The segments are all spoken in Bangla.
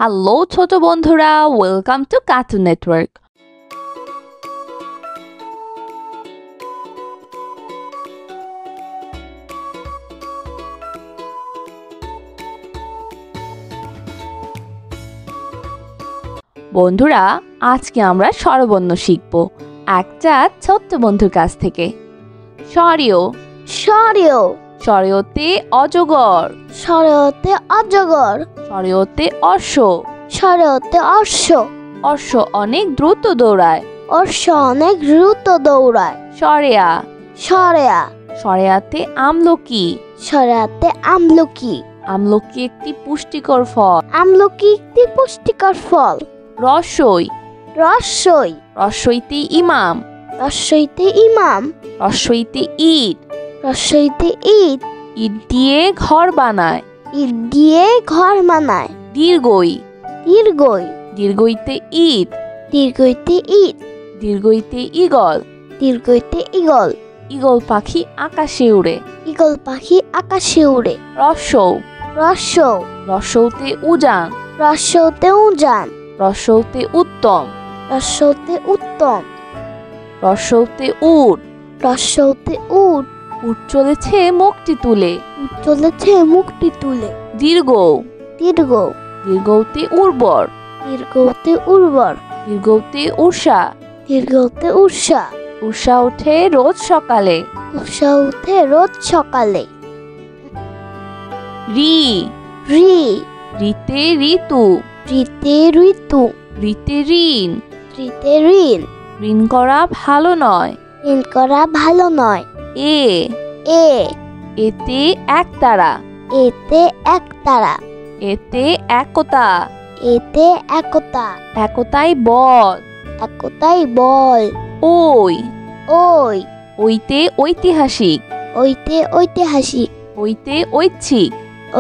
হ্যালো ছোট বন্ধুরা, ওয়েলকাম টু কার্টুন নেটওয়ার্ক। বন্ধুরা, আজকে আমরা স্বরবর্ণ শিখব একটা ছোট্ট বন্ধুর কাছ থেকে। স্বরীয় স্বরীয় স্বরীয়তে অজগর, স্বরীয়তে অজগর, স্বরীয়তে অশ্ব, স্বরীয়তে অশ্ব, অশ্ব অনেক দ্রুত দৌড়ায়। অশ্ব অনেক দ্রুত দৌড়ায়। স্বরেয়া স্বরেয়া স্বরেয়াতে আমলকি, স্বরেয়াতে আমলকি, আমলকি একটি পুষ্টিকর ফল। আমলকি একটি পুষ্টিকর ফল। রসই রসই রসইতে ইমাম, রসইতে ইমাম, রসইতে ইট, রসইতে ইট, ইট দিয়ে ঘর বানায়। ইট দিয়ে ঘর বানায়। দীর্ঘই দীর্ঘই দীর্ঘইতে ইট, দীর্ঘইতে ইট, দীর্ঘইতে ঈগল, দীর্ঘইতে ঈগল, ঈগল পাখি আকাশে উড়ে। ঈগল পাখি আকাশে উড়ে। রসৌ রসৌ রসৌতে উজান, রসৌতে উজান, রসৌতে উত্তম, রসৌতে উত্তম, রসৌতে উট, রসৌতে উট, উট চলেছে মুখটি তুলে। উট চলেছে মুখটি তুলে। দীর্ঘ দীর্ঘ দীর্ঘতে উর্বর, দীর্ঘতে উর্বর, দীর্ঘতে উষা, দীর্ঘতে উষা, উষা ওঠে রোজ সকালে। উষা উঠে রোজ সকালে। রি রি রিতে ঋতু, ঋতে ঋতু, ঋতে ঋণ, ঋতে ঋণ, ঋণ করা ভালো নয়। ঋণ করা ভালো নয়। এ এ এতে একতারা, এতে একতারা, এতে একতা, এতে একতা, একতাই বল। একতাই বল। ওই ওই ওইতে ঐতিহাসিক, ওইতে ঐতিহাসিক, ওইতে ঐচ্ছিক,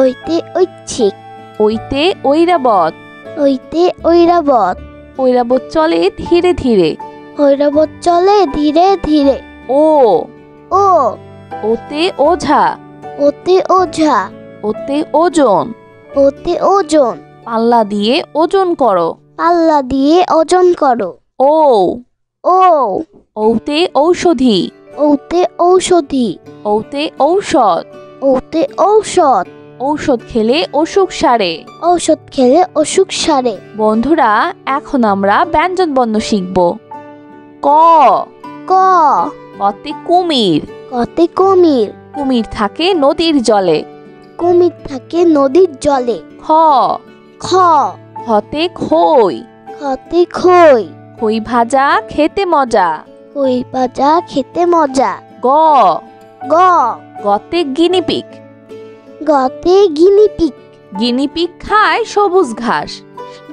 ওইতে ঐচ্ছিক, ওইতে ঐরাবত, ওইতে ঐরাবত, ঐরাবত চলে ধীরে ধীরে। ঐরাবত চলে ধীরে ধীরে। ও ও ওতে ওঝা, ওতে ওঝা, ওতে ওজন, ওতে ওজন, পাল্লা দিয়ে ওজন করো। পাল্লা দিয়ে ওজন করো। ও ও ওতে ঔষধি, ওতে ঔষধি, ওতে ঔষধ, ওতে ঔষধ, ঔষধ খেলে অসুখ সারে। ঔষধ খেলে অসুখ সারে। বন্ধুরা, এখন আমরা ব্যঞ্জনবর্ণ শিখব। ক ক কতে কুমির, কতে কুমির, কুমির থাকে নদীর জলে। কুমির থাকে নদীর জলে। খ খ খতে খই, খতে খই, খই ভাজা খেতে মজা। খই ভাজা খেতে মজা। গ গ গতে গিনিপিগ, গতে গিনিপিগ, গিনিপিগ খায় সবুজ ঘাস।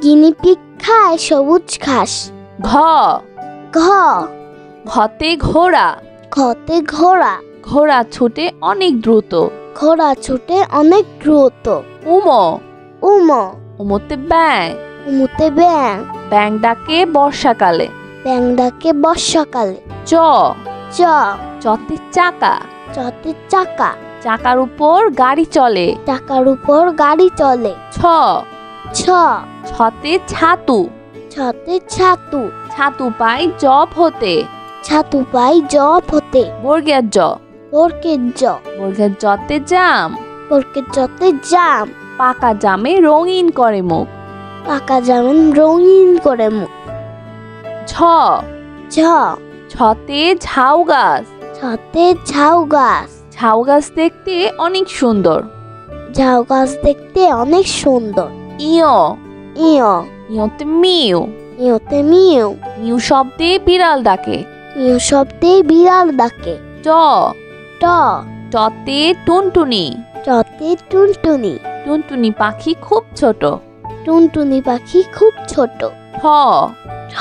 গিনিপিগ খায় সবুজ ঘাস। ঘ ঘ ঘতে ঘোড়া, ঘতে ঘোড়া, ঘোড়া ছুটে অনেক দ্রুত। ঘোড়া ছুটে অনেক দ্রুত। উম উম উমতে ব্যাং, উমুতে ব্যাং, ব্যাং ডাকে বর্ষাকালে। ব্যাং ডাকে বর্ষাকালে। চ চ চতে চাকা, চতে চাকা, চাকার উপর গাড়ি চলে। চাকার উপর গাড়ি চলে। ছ ছ ছতে ছাতু, ছতে ছাতু, ছাতু পাই জব হতে। ছাতু পাই জব হতে। বর্গের জ, বর্গের জ, বর্গের জতে জাম, বর্গের জতে জাম, পাকা জামে রঙিন করে মুখ। পাকা যেমন রঙিন করে মুখ। ঝ ঝ ছতে ঝাউ গাছ, ছতে ঝাউ গাছ, ঝাউ গাছ দেখতে অনেক সুন্দর। ঝাউ গাছ দেখতে অনেক সুন্দর। ইয় ইয় ইয়তে মিউ, ইয়তে মিউ, মিউ শব্দে বিড়াল ডাকে। মিউ শব্দে বিড়াল ডাকে। ট ট টতে টুনটুনি, টতে টুনটুনি, টুনটুনি পাখি খুব ছোট। টুনটুনি পাখি খুব ছোট। ঠ ঠ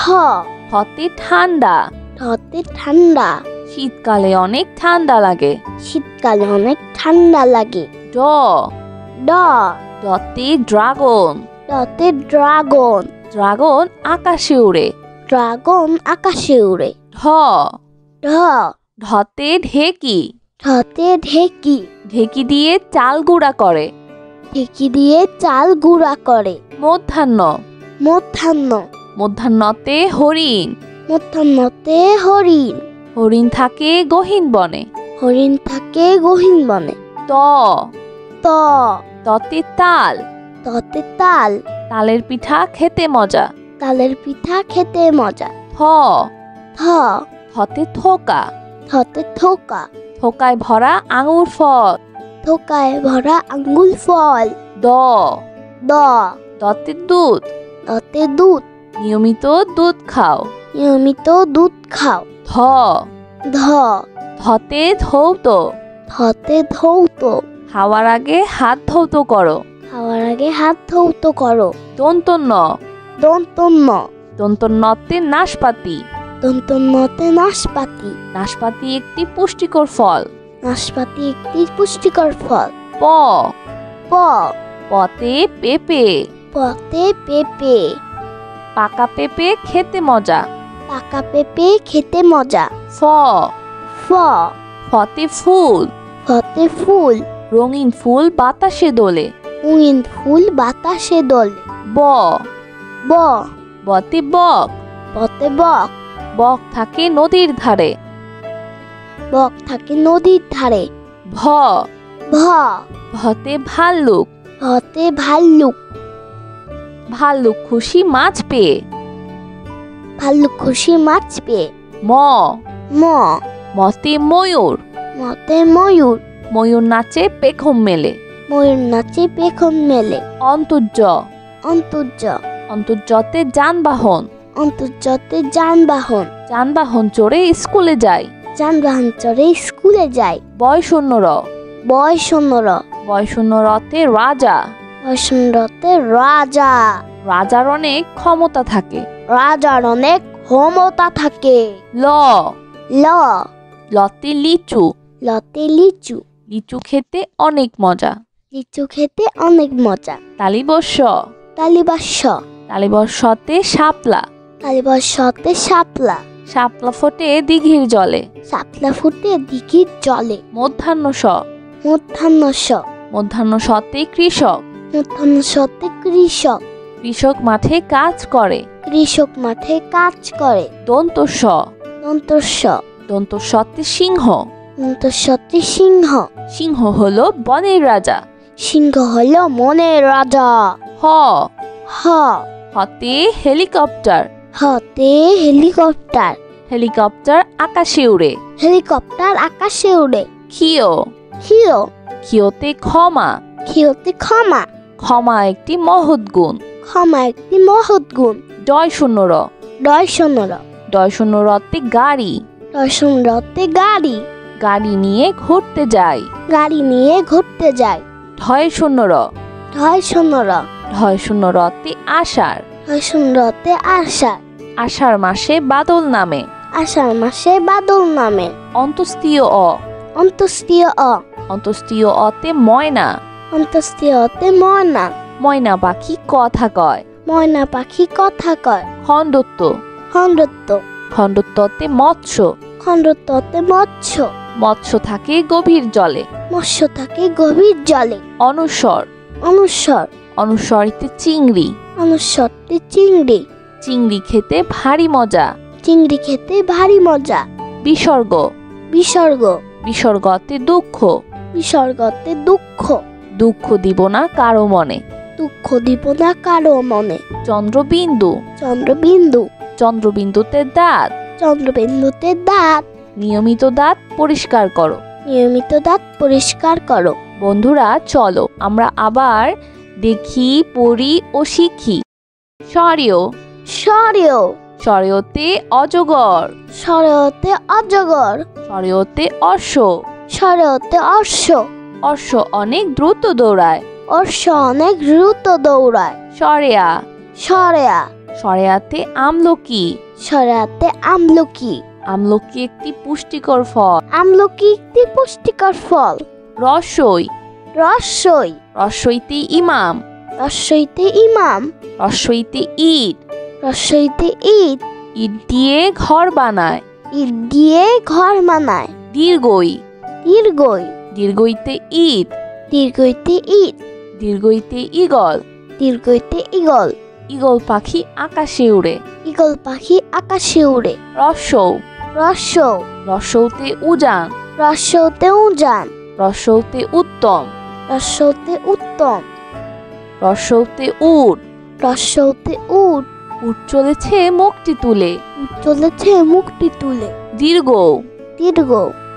ঠতে ঠান্ডা, ঠতে ঠান্ডা, শীতকালে অনেক ঠান্ডা লাগে। শীতকালে অনেক ঠান্ডা লাগে। ড ড ডতে ড্রাগন, ডতে ড্রাগন, ড্রাগন আকাশে উড়ে। ড্রাগন আকাশে উড়ে। ঢ ঢ ঢতে ঢেকি, ঢতে ঢেকি, ঢেকি দিয়ে চাল গুঁড়া করে। ঢ ঢেঁকি দিয়ে চাল গুঁড়া করে। মধ্যাহ্ন মধ্যাহ্ন মধ্যাহ্নতে হরিণ। মধ্যাহ্নতে হরিণ। হরিণ থাকে গহীন বনে। হরিণ থাকে গহীন বনে। ত ত ততে তাল। ততে তাল। তালের পিঠা খেতে মজা। তালের পিঠা খেতে মজা। থ থ থতে থোকা। থতে থোকা। থোকায় ভরা আঙুর ফল। থোকায় ভরা আঙ্গুল ফল। দ দ দতে দুধ। দতে দুধ। নিয়মিত দুধ খাও। নিয়মিত দুধ খাও। ধ ধ ধতে ধৌত। ধতে ধৌত। খাওয়ার আগে হাত ধৌত করো। খাওয়ার আগে হাত ধৌত করো। দন্তন্য দন্তন্য দন্তন্যতে নাশপাতি। দন্তন্যতে নাশপাতি। নাশপাতি একটি পুষ্টিকর ফল। নাশপাতি একটি পুষ্টিকর ফল। প প পতে পেঁপে। পতে পেঁপে। পাকা পেঁপে খেতে মজা। পাকা পেঁপে খেতে মজা। ফ ফ ফতে ফুল। ফতে ফুল। রঙিন ফুল বাতাসে দোলে। রঙিন ফুল বাতাসে দোলে। ব ব বতে বক। বতে বক। বক থাকে নদীর ধারে। বক থাকে নদীর ধারে। ভ ভ ভতে ভাল্লুক। ভতে ভাল্লুক। ভাল্লুক খুশি মাছ পেয়ে। ভাল্লুক খুশি মাছ পেয়ে। ম ম মতে ময়ূর। মতে ময়ূর। ময়ূর নাচে পেখম মেলে। ময়ূর নাচে পেখম মেলে। অন্তর্য অন্তর্য অন্তর্যতে যানবাহন। অন্তর্যতে যানবাহন। যানবাহন চড়ে স্কুলে যায়। যানবাহন চড়ে স্কুলে যায়। বয়শূন্যর বয়শূন্যর বয়শূন্যরতে রাজা। বয়শূন্যরতে রাজা। রাজার অনেক ক্ষমতা থাকে। রাজার অনেক ক্ষমতা থাকে। ল ল লতে লিচু। লতে লিচু। লিচু খেতে অনেক মজা। লিচু খেতে অনেক মজা। তালিবস্য তালিবাস্য তালিবস্যতে শাপলা। তালিবাস্যতে শাপলা। শাপলা ফোটে দিঘির জলে। শাপলা ফুটে দিঘির জলে। মধ্যাহ্ন স মধ্যাহ্ন স মধ্যাহ্ন সতে কৃষক। মধ্যাহ্ন সতে কৃষক। কৃষক মাঠে কাজ করে। কৃষক মাঠে কাজ করে। দন্তস্ব দন্তস্ব দন্তস্বতে সিংহ। দন্তস্বতে সিংহ। সিংহ হলো বনের রাজা। সিংহ হলো মনের রাজা। হ হ হতে হেলিকপ্টার। হতে হেলিকপ্টার। হেলিকপ্টার আকাশে উড়ে। হেলিকপ্টার আকাশে উড়ে। ক্ষিয় হিরো। ক্ষিয়তে ক্ষমা। ক্ষিয়তে ক্ষমা। ক্ষমা একটি মহৎ গুণ। ক্ষমা একটি মহৎ গুণ। ডয়শূন্যর ডয়শূন্যর ডয়শূন্যরতে গাড়ি। ডয়শূন্যরতে গাড়ি। গাড়ি নিয়ে ঘুরতে যায়। গাড়ি নিয়ে ঘুরতে যায়। ঢয়শূন্যর ঢয়শূন্যর ঢয়শূন্যরতে আষাঢ়। ঢয়শূন্যরতে আষাঢ়। আষাঢ় মাসে বাদল নামে। আষাঢ় মাসে বাদল নামে। অন্তস্তীয় অ অন্তস্তীয় অ অন্তস্তীয় অতে ময়না। অন্তস্তীয় অতে ময়না। ময়না পাখি কথা কয়। ময়না পাখি কথা কয়। খণ্ডত্ব খণ্ডত্ব খণ্ডত্বতে মৎস্য। খণ্ডত্বতে মৎস্য। মৎস্য থাকে গভীর জলে। মৎস্য থাকে গভীর জলে। অনুস্বর অনুস্বর অনুস্বরিতে চিংড়ি। অনুস্বরতে চিংড়ি। চিংড়ি খেতে ভারী মজা। চিংড়ি খেতে ভারী মজা। বিসর্গ বিসর্গ বিসর্গতে দুঃখ। বিসর্গতে দুঃখ। দুঃখ দিব না কারো মনে। দুঃখ দিব না কারো মনে। চন্দ্রবিন্দু চন্দ্রবিন্দু চন্দ্রবিন্দুতে দাঁত। চন্দ্রবিন্দুতে দাঁত। নিয়মিত দাঁত পরিষ্কার করো। নিয়মিত দাঁত পরিষ্কার করো। বন্ধুরা চলো আমরা আবার দেখি, পড়ি ও শিখি। স্বরীয় স্বরীয় স্বরীয়তে অজগর। স্বরীয়তে অজগর। স্বরীয়তে অশ্ব। স্বরীয়তে অশ্ব। অশ্ব অনেক দ্রুত দৌড়ায়। অশ্ব অনেক দ্রুত দৌড়ায়। সরেয়া সরেয়া সরেয়াতে আমলকি। সরেয়াতে আমলকি। আমলকি একটি পুষ্টিকর ফল। আমলকি একটি পুষ্টিকর ফল। রসই রসই রসইতে ইমাম। রসইতে ইমাম। রসইতে ইট। রসইতে ইট। ইট দিয়ে ঘর বানায়। ইট দিয়ে ঘর বানায়। দীর্ঘই দীর্ঘই দীর্ঘইতে ইট। দীর্ঘইতে ইট। দীর্ঘইতে ঈগল। দীর্ঘইতে ঈগল। ঈগল পাখি আকাশে উড়ে। ঈগল পাখি আকাশে উড়ে। রস্যৌ। রস্যৌ। রস্যৌতে উজান। রস্যৌতে উজান। রস্যৌতে উত্তম। রস্যৌতে উত্তম। রস্যৌতে উট। রস্যৌতে উট। উট চলেছে মুখটি তুলে। উট চলেছে মুখটি তুলে। দীর্ঘ। দীর্ঘ।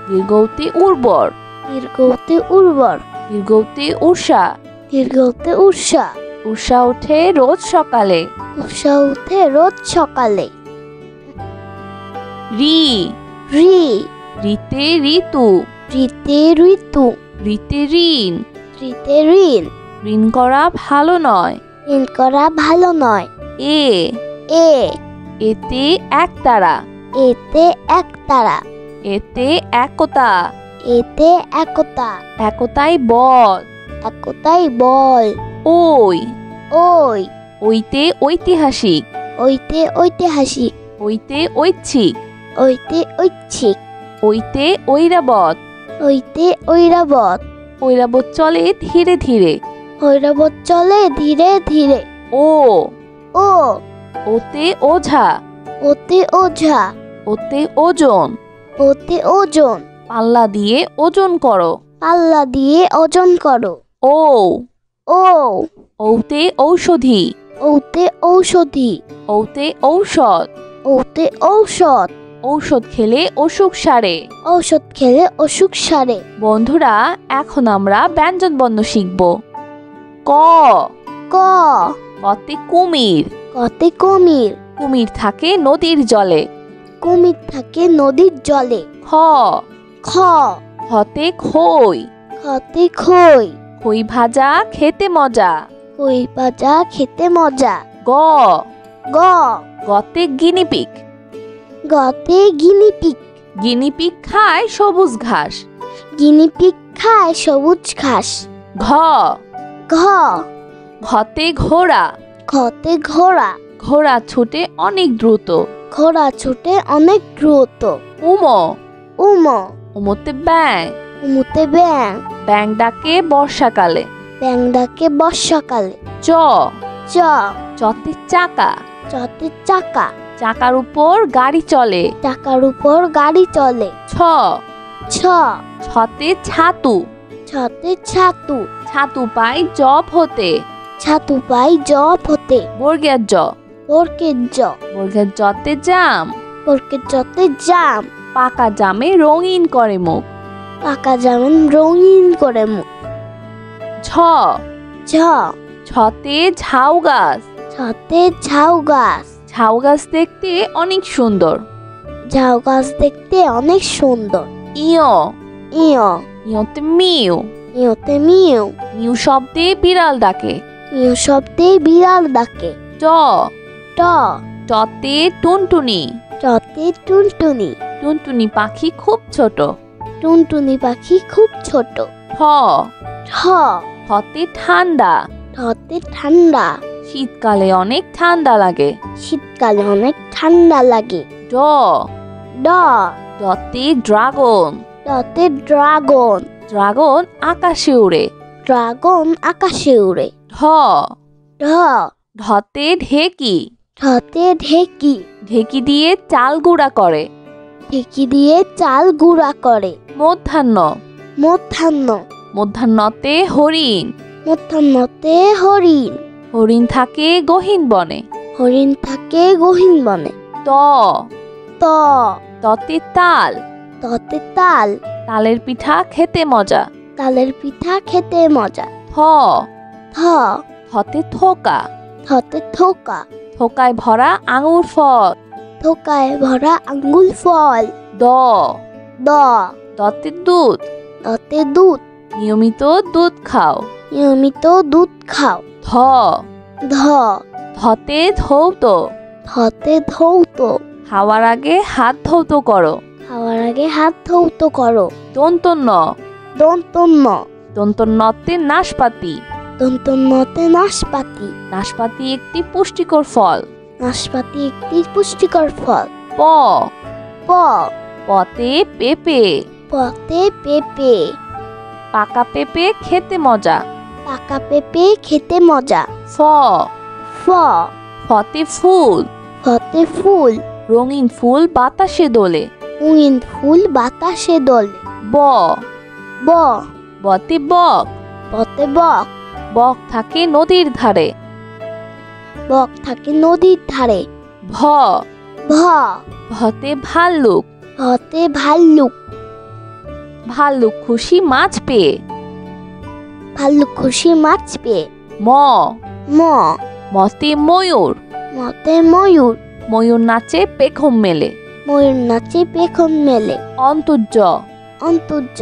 দীর্ঘতে উর্বর। দীর্ঘতে উর্বর। দীর্ঘতে উষা। দীর্ঘতে উষা। উষা ওঠে রোজ সকালে। উষা উঠে রোজ সকালে। রি। রি। রিতে ঋতু। ঋতে ঋতু। ঋতে ঋণ। ঋতে ঋণ। ঋণ করা ভালো নয়। ঋণ করা ভালো নয়। এ। এ। এতে একতারা। এতে একতারা। এতে একতা। এতে একতা। একতাই বল। একতাই বল। ওই। ওই। ওইতে ঐতিহাসিক। ওইতে ঐতিহাসিক। ওইতে ঐচ্ছিক। ওইতে ঐচ্ছিক। ওইতে ঐরাবত। ওইতে ঐরাবত। ঐরাবত চলে ধীরে ধীরে। ঐরাবত চলে ধীরে ধীরে। ও। ও। ওতে ওঝা। ওতে ওঝা। ওতে ওজন। ওতে ওজন। পাল্লা দিয়ে ওজন করো। পাল্লা দিয়ে ওজন করো। ও। ও। ওতে ঔষধি। ওতে ঔষধি। ওতে ঔষধ। ওতে ঔষধ। ঔষধ খেলে অসুখ সারে। ঔষধ খেলে অসুখ সারে। বন্ধুরা, এখন আমরা ব্যঞ্জন বর্ণ শিখব। ক। ক। কতে কুমির। কতে কুমির। কুমির থাকে নদীর জলে। কুমির থাকে নদীর জলে। খ। খ। খতে খই। খতে খই। খই ভাজা খেতে মজা। খই ভাজা খেতে মজা। গ। গ। গতে গিনিপিগ। গতে গিনিপিগ। গিনিপিগ খায় সবুজ ঘাস। গিনিপিগ খায় সবুজ ঘাস। ঘ। ঘ। ঘতে ঘোড়া। ঘতে ঘোড়া। ঘোড়া ছুটে অনেক দ্রুত। ঘোড়া ছুটে অনেক দ্রুত। উম। উম। উমতে ব্যাং। উমুতে ব্যাং। ব্যাং ডাকে বর্ষাকালে। ব্যাং ডাকে বর্ষাকালে। চ। চ। চতে চাকা। চতে চাকা। চাকার উপর গাড়ি চলে। চাকার উপর গাড়ি চলে। ছ। ছ। ছতে ছাতু। ছতে ছাতু। ছাতু পাই জব হতে। ছাতু পাই জব হতে। বর্গের জ। বর্গের জ। বর্গের জতে জাম। বর্গের জতে জাম। পাকা জামে রঙিন করে মুখ। পাকা যেমন রঙিন করে মুখ। ঝ। ঝ। ছতে ঝাউ গাছ। ছতে ঝাউ গাছ। ঝাউ গাছ দেখতে অনেক সুন্দর। ঝাউ গাছ দেখতে অনেক সুন্দর। ইয়। ইয়। ইয়তে মিউ। ইয়তে মিউ। মিউ শব্দে বিড়াল ডাকে। মিউ শব্দে বিড়াল ডাকে। ট। ট। টতে টুনটুনি। টতে টুনটুনি। টুনটুনি পাখি খুব ছোট। টুনটুনি পাখি খুব ছোট। ঠ। ঠ। ঠতে ঠান্ডা। ঠতে ঠান্ডা। শীতকালে অনেক ঠান্ডা লাগে। শীতকালে অনেক ঠান্ডা লাগে। ড। ড। ডতে ড্রাগন। ডতে ড্রাগন। ড্রাগন আকাশে উড়ে। ড্রাগন আকাশে উড়ে। ঢ। ঢ। ঢতে ঢেকি। ঢতে ঢেকি। ঢেকি দিয়ে চাল গুঁড়া করে। ঢেকি দিয়ে চাল গুঁড়া করে। মধ্যাহ্ন। মধ্যাহ্ন। মধ্যাহ্নতে হরিণ। মধ্যাহ্নতে হরিণ। হরিণ থাকে গহীন বনে। হরিণ থাকে গহীন বনে। ত। ত। ততে তাল। ততে তাল। তালের পিঠা খেতে মজা। তালের পিঠা খেতে মজা। থ। থ। থতে থোকা। থতে থোকা। থোকায় ভরা আঙুর ফল। থোকায় ভরা আঙ্গুল ফল। দ। দ। দতে দুধ। দতে দুধ। নিয়মিত দুধ খাও। নিয়মিত দুধ খাও। ধ। ধ। ধতে ধৌত। ধতে ধৌত। খাওয়ার আগে হাত ধৌত করো। খাওয়ার আগে হাত ধৌত করো। দন্তন্য। দন্তন্য। দন্তন্যতে নাশপাতি। দন্তন্যতে নাশপাতি। নাশপাতি একটি পুষ্টিকর ফল। নাশপাতি একটি পুষ্টিকর ফল। প। প। পতে পেঁপে। পতে পেঁপে। পাকা পেঁপে খেতে মজা। পাকা পেঁপে খেতে মজা। ফ ফ ফতে ফুল, ফতে ফুল, রঙিন ফুল বাতাসে দোলে। রঙিন ফুল বাতাসে দোলে। ব ব বতে বক, বতে বক, বক থাকে নদীর ধারে। বক থাকে নদীর ধারে। ভ ভ ভতে ভাল্লুক, ভতে ভাল্লুক, ভাল্লুক খুশি মাছ পেয়ে। ভাল্লুক খুশি মাছ পেয়ে। ম ম মতে ময়ূর, মতে ময়ূর, ময়ূর নাচে পেখম মেলে। ময়ূর নাচে পেখম মেলে। অন্তর্য অন্তর্য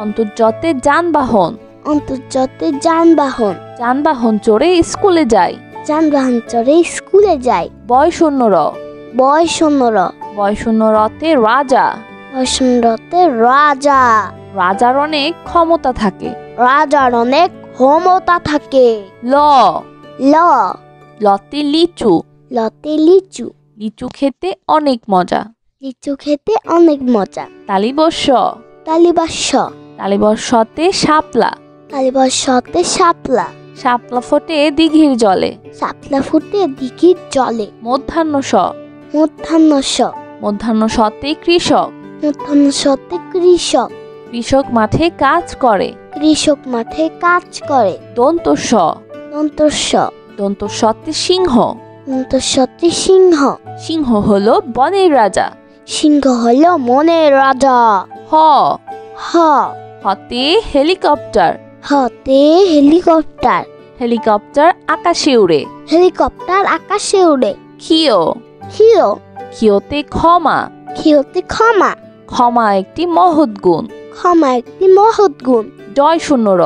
অন্তর্যতে যানবাহন, অন্তর্যতে যানবাহন, যানবাহন চড়ে স্কুলে যায়। যানবাহন চড়ে স্কুলে যায়। বয়শূন্য র, বয়শূন্য র, বয়শূন্য রতে রাজা, বয়শূন্যতে রাজা, রাজার অনেক ক্ষমতা থাকে। রাজার অনেক ক্ষমতা থাকে। ল ল লতে লিচু, লতে লিচু, লিচু খেতে অনেক মজা। লিচু খেতে অনেক মজা। তালিবস্য, তালিবাস্য, তালিবস্যতে শাপলা, তালিবাস্যতে শাপলা, শাপলা ফোটে দিঘির জলে। শাপলা ফুটে দিঘির জলে। মধ্যাহ্ন স, মধ্যাহ্ন স, মধ্যাহ্ন সতে কৃষক, মধ্যাহ্ন সতে কৃষক, কৃষক মাঠে কাজ করে। কৃষক মাঠে কাজ করে। দন্ত স, দন্তস্ব, দন্ত সতে সিংহ, দন্তস্বতে সিংহ, সিংহ হলো বনের রাজা। সিংহ হলো মনের রাজা। হ হ হতে হেলিকপ্টার, হতে হেলিকপ্টার, হেলিকপ্টার আকাশে উড়ে। হেলিকপ্টার আকাশে উড়ে। ক্ষিয়, ক্ষিয়, ক্ষিয়তে ক্ষমা, ক্ষিয়তে ক্ষমা, ক্ষমা একটি মহৎ গুণ। ক্ষমা একটি মহৎ গুণ। ডয় শূন্য র,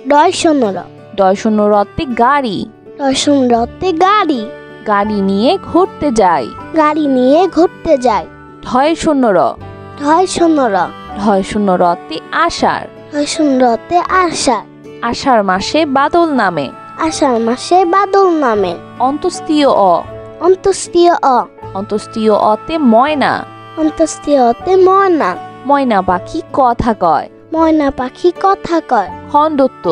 ডয়শূন্য র, ডয় শূন্য রতে গাড়ি, ডয়শূন্য রতে গাড়ি, গাড়ি নিয়ে ঘুরতে যায়। গাড়ি নিয়ে ঘুরতে যায়। ঢয় শূন্য র, ঢয়শূন্য র, ঢয় শূন্য রতে আষাঢ়, ঢয়শূন্য রতে আষাঢ়, আষাঢ় মাসে বাদল নামে। আষাঢ় মাসে বাদল নামে। অন্তস্তীয় অ, অন্তস্তীয় অ, অন্তস্তীয় অতে ময়না, অন্তস্তীয় অতে ময়না, ময়না পাখি কথা কয়। ময়না পাখি কথা কয়। খণ্ডত্ব,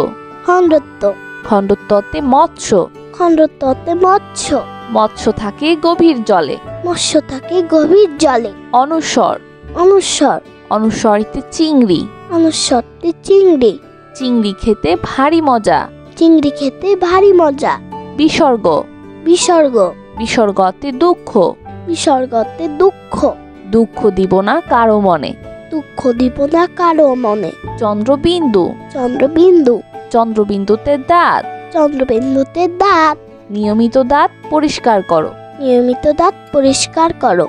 খণ্ডত্ব, খণ্ডত্বতে মৎস্য, খণ্ডত্বতে মৎস্য, মৎস্য থাকে গভীর জলে। মৎস্য থাকে গভীর জলে। অনুস্বর, অনুস্বর, অনুস্বরিতে চিংড়ি, অনুস্বরতে চিংড়ি, চিংড়ি খেতে ভারী মজা। চিংড়ি খেতে ভারী মজা। বিসর্গ, বিসর্গ, বিসর্গতে দুঃখ, বিসর্গতে দুঃখ, দুঃখ দিব না কারো মনে। দুঃখ দিব না কারো মনে। চন্দ্রবিন্দু, চন্দ্রবিন্দু, চন্দ্রবিন্দুতে দাঁত, চন্দ্রবিন্দুতে দাঁত, নিয়মিত দাঁত পরিষ্কার করো। নিয়মিত দাঁত পরিষ্কার করো।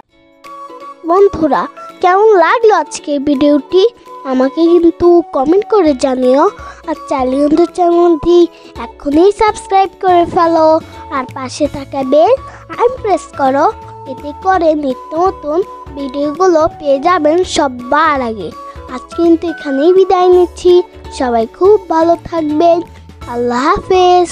বন্ধুরা, কেমন লাগলো আজকের ভিডিওটি আমাকে কিন্তু কমেন্ট করে জানিও। আর চ্যানেলটি এখনই সাবস্ক্রাইব করে ফেলো। আর পাশে থাকা বেল আইকন প্রেস করো, এতে করে নিত্য নতুন ভিডিওগুলো পেয়ে যাবেন সবার আগে। আজ কিন্তু এখানেই বিদায় নিচ্ছি। সবাই খুব ভালো থাকবেন। আল্লাহ হাফেজ।